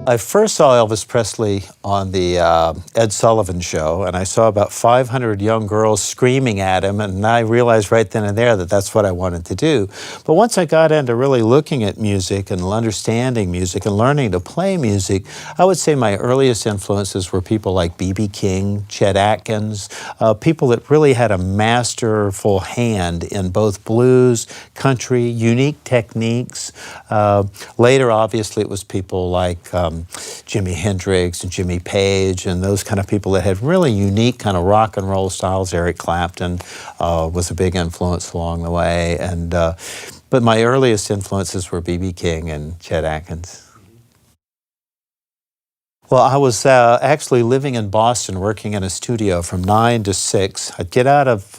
I first saw Elvis Presley on the Ed Sullivan Show, and I saw about 500 young girls screaming at him, and I realized right then and there that that's what I wanted to do. But once I got into really looking at music and understanding music and learning to play music, I would say my earliest influences were people like B.B. King, Chet Atkins, people that really had a masterful hand in both blues, country, unique techniques. Later, obviously, it was people like Jimi Hendrix and Jimmy Page and those kind of people that had really unique kind of rock and roll styles. Eric Clapton was a big influence along the way. But my earliest influences were B.B. King and Chet Atkins. Well, I was actually living in Boston working in a studio from 9 to 6. I'd get out of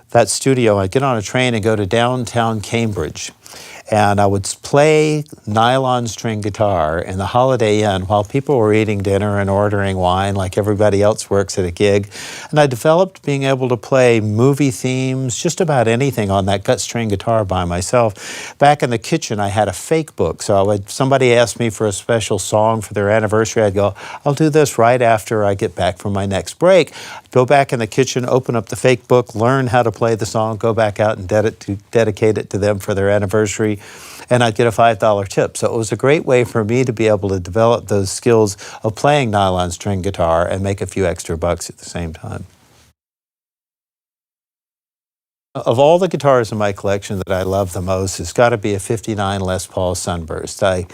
that studio, I'd get on a train and go to downtown Cambridge. And I would play nylon string guitar in the Holiday Inn while people were eating dinner and ordering wine like everybody else works at a gig. And I developed being able to play movie themes, just about anything on that gut string guitar by myself. Back in the kitchen, I had a fake book. So somebody asked me for a special song for their anniversary. I'd go, I'll do this right after I get back from my next break. I'd go back in the kitchen, open up the fake book, learn how to play the song, go back out and dedicate it to them for their anniversary. And I'd get a $5 tip. So it was a great way for me to be able to develop those skills of playing nylon string guitar and make a few extra bucks at the same time. Of all the guitars in my collection that I love the most, it's got to be a 59 Les Paul Sunburst. I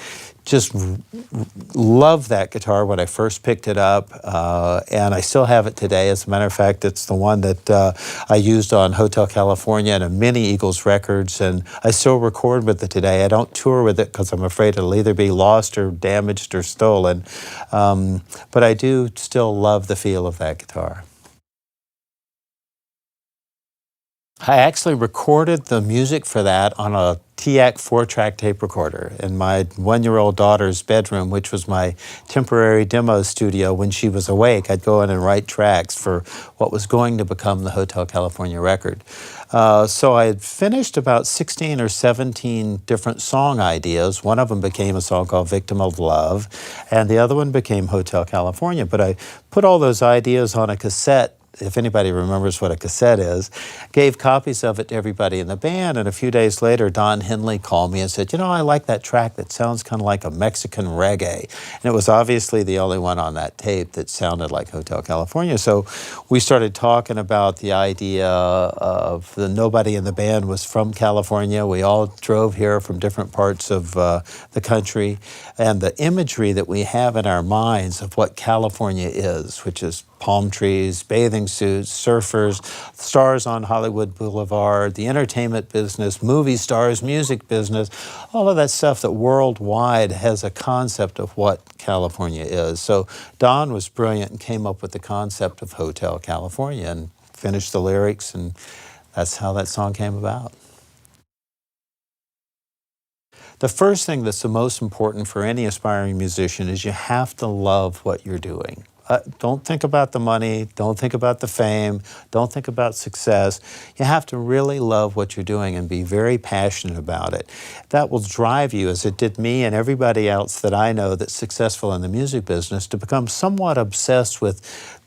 just love that guitar when I first picked it up, and I still have it today. As a matter of fact, it's the one that I used on Hotel California and many Eagles records, and I still record with it today. I don't tour with it because I'm afraid it'll either be lost or damaged or stolen, but I do still love the feel of that guitar. I actually recorded the music for that on a TAC 4-track tape recorder in my one-year-old daughter's bedroom, which was my temporary demo studio when she was awake. I'd go in and write tracks for what was going to become the Hotel California record. So I had finished about 16 or 17 different song ideas. One of them became a song called Victim of Love, and the other one became Hotel California. But I put all those ideas on a cassette. If anybody remembers what a cassette is, gave copies of it to everybody in the band, and a few days later, Don Henley called me and said, you know, I like that track that sounds kind of like a Mexican reggae. And it was obviously the only one on that tape that sounded like Hotel California. So we started talking about the idea of nobody in the band was from California. We all drove here from different parts of the country. And the imagery that we have in our minds of what California is, which is palm trees, bathing suits, surfers, stars on Hollywood Boulevard, the entertainment business, movie stars, music business, all of that stuff that worldwide has a concept of what California is. So Don was brilliant and came up with the concept of Hotel California and finished the lyrics, and that's how that song came about. The first thing that's the most important for any aspiring musician is you have to love what you're doing. Don't think about the money, don't think about the fame, don't think about success. You have to really love what you're doing and be very passionate about it. That will drive you, as it did me and everybody else that I know that's successful in the music business, to become somewhat obsessed with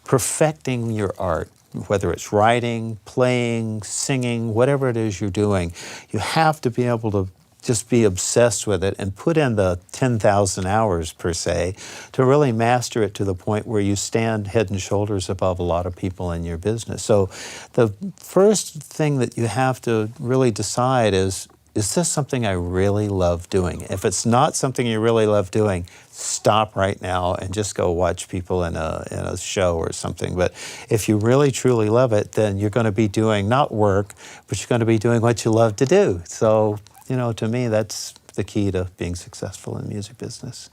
perfecting your art. Whether it's writing, playing, singing, whatever it is you're doing, you have to be able to just be obsessed with it and put in the 10,000 hours per se to really master it to the point where you stand head and shoulders above a lot of people in your business. So the first thing that you have to really decide is this something I really love doing? If it's not something you really love doing, stop right now and just go watch people in a show or something. But if you really truly love it, then you're going to be doing not work, but you're going to be doing what you love to do. So, you know, to me, that's the key to being successful in the music business.